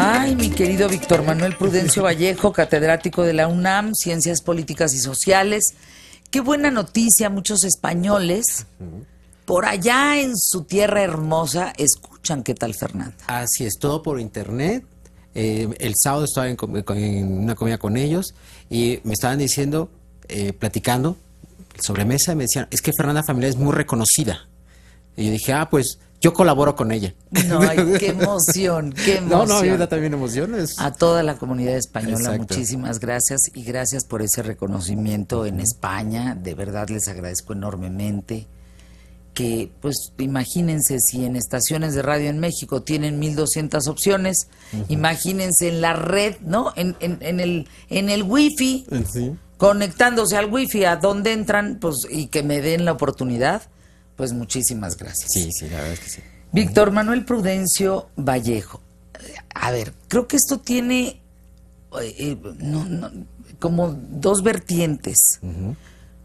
Ay, mi querido Víctor Manuel Prudencio Vallejo, catedrático de la UNAM, Ciencias Políticas y Sociales. Qué buena noticia, muchos españoles por allá en su tierra hermosa escuchan. ¿Qué tal, Fernanda? Así es, todo por internet. El sábado estaba en una comida con ellos y me estaban diciendo, platicando sobre mesa, me decían, es que Fernanda Familiar es muy reconocida. Y yo dije, pues yo colaboro con ella. No, ay, qué emoción, qué emoción. No, a mí me da también emociones. A toda la comunidad española, Exacto. Muchísimas gracias y gracias por ese reconocimiento en España. De verdad les agradezco enormemente. Que, pues, imagínense si en estaciones de radio en México tienen 1,200 opciones, imagínense en la red, ¿no? En el wifi, Sí. conectándose al wifi, a donde entran, pues, y que me den la oportunidad, pues muchísimas gracias. Sí, la verdad es que sí. Víctor Manuel Prudencio Vallejo. A ver, creo que esto tiene como dos vertientes.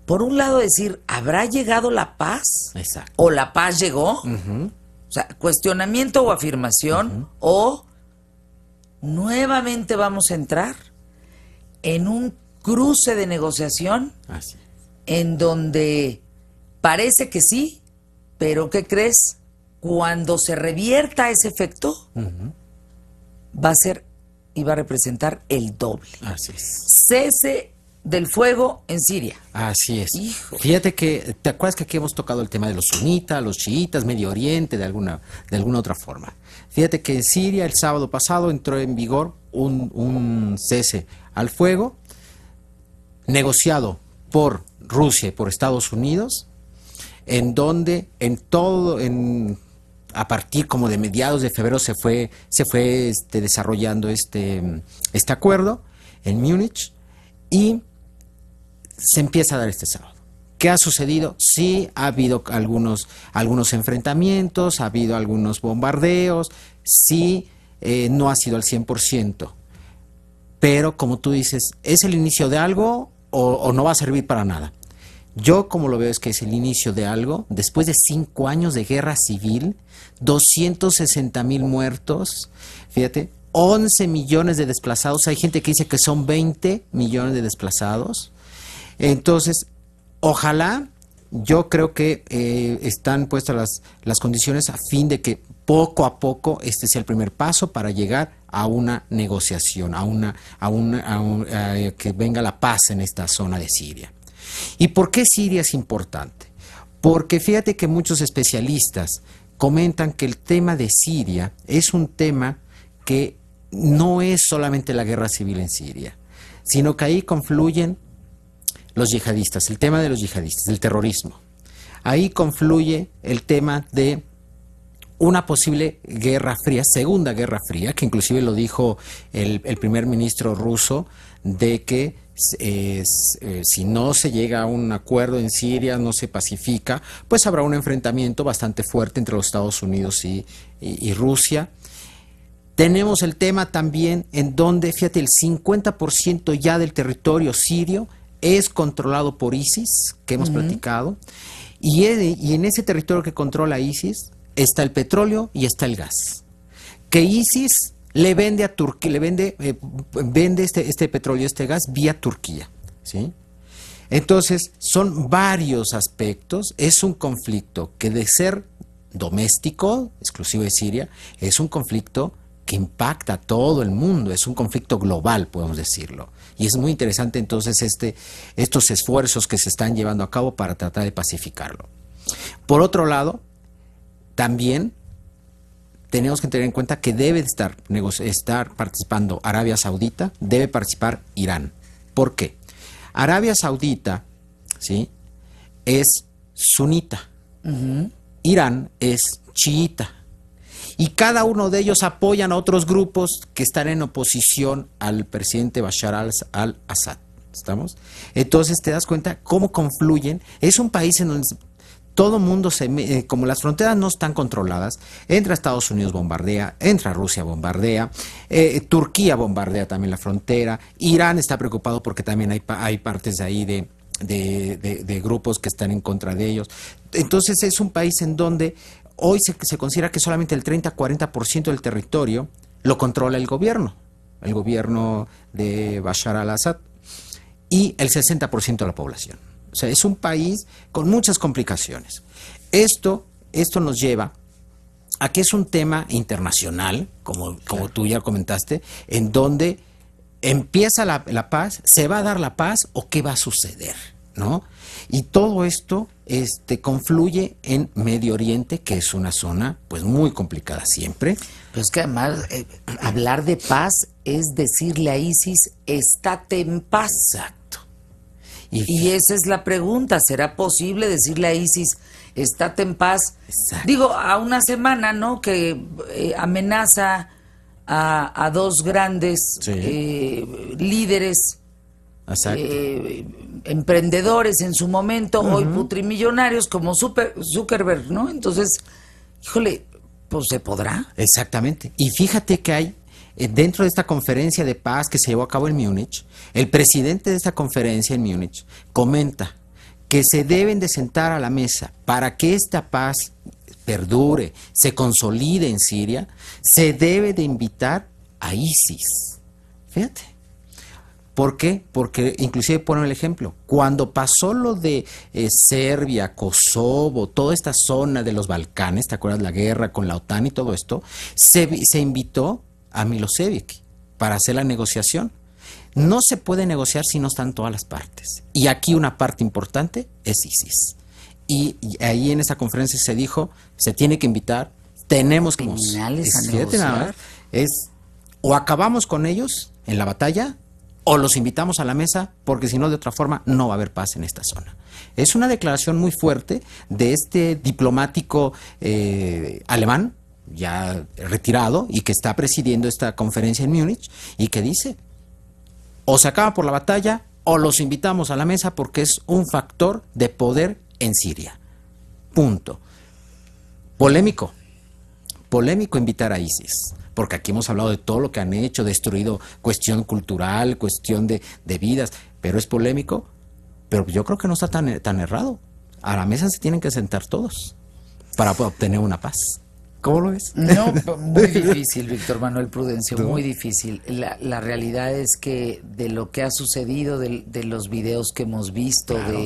Por un lado decir, ¿habrá llegado la paz? Exacto. ¿O la paz llegó? O sea, cuestionamiento o afirmación, o nuevamente vamos a entrar en un cruce de negociación Así. en donde parece que sí, pero ¿qué crees? Cuando se revierta ese efecto, va a ser y va a representar el doble. Así es. Cese del fuego en Siria. Así es. Hijo. Fíjate que, ¿te acuerdas que aquí hemos tocado el tema de los sunitas, los chiitas, Medio Oriente, de alguna otra forma? Fíjate que en Siria el sábado pasado entró en vigor un cese al fuego negociado por Rusia y por Estados Unidos, en donde a partir como de mediados de febrero se fue desarrollando este acuerdo en Múnich y se empieza a dar este sábado. ¿Qué ha sucedido? Sí, ha habido algunos enfrentamientos, ha habido algunos bombardeos, sí, no ha sido al 100%, pero como tú dices, ¿es el inicio de algo o no va a servir para nada? Yo como lo veo es que es el inicio de algo, después de 5 años de guerra civil, 260,000 muertos, fíjate, 11 millones de desplazados, hay gente que dice que son 20 millones de desplazados. Entonces, ojalá, yo creo que están puestas las condiciones a fin de que poco a poco este sea el primer paso para llegar a una negociación, que venga la paz en esta zona de Siria. ¿Y por qué Siria es importante? Porque fíjate que muchos especialistas comentan que el tema de Siria es un tema que no es solamente la guerra civil en Siria, sino que ahí confluyen los yihadistas, el tema de los yihadistas, del terrorismo. Ahí confluye el tema de una posible guerra fría, segunda guerra fría, que inclusive lo dijo el primer ministro ruso, de que si no se llega a un acuerdo en Siria, no se pacifica, pues habrá un enfrentamiento bastante fuerte entre los Estados Unidos y Rusia. Tenemos el tema también en donde, fíjate, el 50% ya del territorio sirio es controlado por ISIS, que hemos platicado, y en ese territorio que controla ISIS está el petróleo y está el gas, que ISIS le vende a Turquía, vende este petróleo, este gas vía Turquía, ¿sí? Entonces, son varios aspectos, es un conflicto que de ser doméstico, exclusivo de Siria, es un conflicto que impacta a todo el mundo, es un conflicto global, podemos decirlo. Y es muy interesante entonces estos esfuerzos que se están llevando a cabo para tratar de pacificarlo. Por otro lado, también tenemos que tener en cuenta que debe estar participando Arabia Saudita, debe participar Irán. ¿Por qué? Arabia Saudita, ¿sí?, es sunita, Irán es chiita, y cada uno de ellos apoyan a otros grupos que están en oposición al presidente Bashar al-Assad. ¿Estamos? Entonces te das cuenta cómo confluyen. Es un país en donde todo mundo como las fronteras no están controladas, entra Estados Unidos, bombardea, entra Rusia, bombardea, Turquía bombardea también la frontera, Irán está preocupado porque también hay partes de ahí de grupos que están en contra de ellos. Entonces es un país en donde hoy se considera que solamente el 30-40% del territorio lo controla el gobierno de Bashar al-Assad, y el 60% de la población. O sea, es un país con muchas complicaciones. Esto nos lleva a que es un tema internacional, como tú ya comentaste, en donde empieza la paz, ¿se va a dar la paz o qué va a suceder? ¿No? Y todo esto confluye en Medio Oriente, que es una zona pues muy complicada siempre. Pero es que además hablar de paz es decirle a ISIS, estate en paz. Exacto. Y esa es la pregunta, ¿será posible decirle a ISIS, estate en paz? Exacto. Digo, a una semana, ¿no?, que amenaza a dos grandes líderes, emprendedores en su momento, hoy putrimillonarios como Zuckerberg, ¿no? Entonces, híjole, pues se podrá. Exactamente. Y fíjate que hay, dentro de esta conferencia de paz que se llevó a cabo en Múnich, el presidente de esta conferencia en Múnich comenta que se deben de sentar a la mesa para que esta paz perdure, se consolide en Siria, se debe de invitar a ISIS. Fíjate. ¿Por qué? Porque inclusive ponen el ejemplo, cuando pasó lo de Serbia, Kosovo, toda esta zona de los Balcanes, ¿te acuerdas? La guerra con la OTAN y todo esto, se invitó a Milosevic para hacer la negociación. No se puede negociar si no están todas las partes. Y aquí una parte importante es ISIS. Y ahí en esa conferencia se dijo, se tiene que invitar, tenemos que negociar. O acabamos con ellos en la batalla, o los invitamos a la mesa, porque si no, de otra forma, no va a haber paz en esta zona. Es una declaración muy fuerte de este diplomático alemán, ya retirado, y que está presidiendo esta conferencia en Múnich, y que dice, o se acaba por la batalla, o los invitamos a la mesa, porque es un factor de poder en Siria. Punto. Polémico invitar a ISIS, porque aquí hemos hablado de todo lo que han hecho, destruido cuestión cultural, cuestión de vidas, pero es polémico, pero yo creo que no está tan errado. A la mesa se tienen que sentar todos para obtener una paz. ¿Cómo lo ves? No, muy difícil, Víctor Manuel Prudencio, muy difícil. La realidad es que de lo que ha sucedido, de los videos que hemos visto, claro,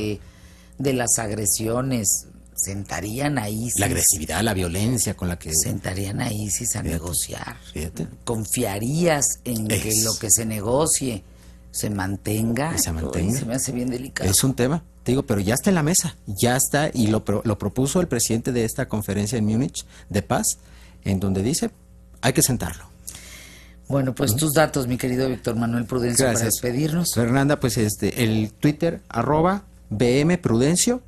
de las agresiones, sentarían a ISIS. La agresividad, la violencia con la que... Sentarían a ISIS a negociar. Fíjate. ¿Confiarías en que lo que se negocie se mantenga? Se mantenga. Se me hace bien delicado. Es un tema, te digo, pero ya está en la mesa, ya está, y lo propuso el presidente de esta conferencia en Múnich de paz, en donde dice, hay que sentarlo. Bueno, pues tus datos, mi querido Víctor Manuel Prudencio, para despedirnos. Fernanda, pues el Twitter, @bmprudencio,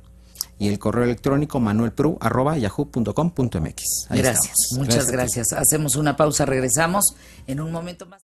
y el correo electrónico manuelpru@yahoo.com.mx. Gracias, muchas gracias. Hacemos una pausa, regresamos en un momento más.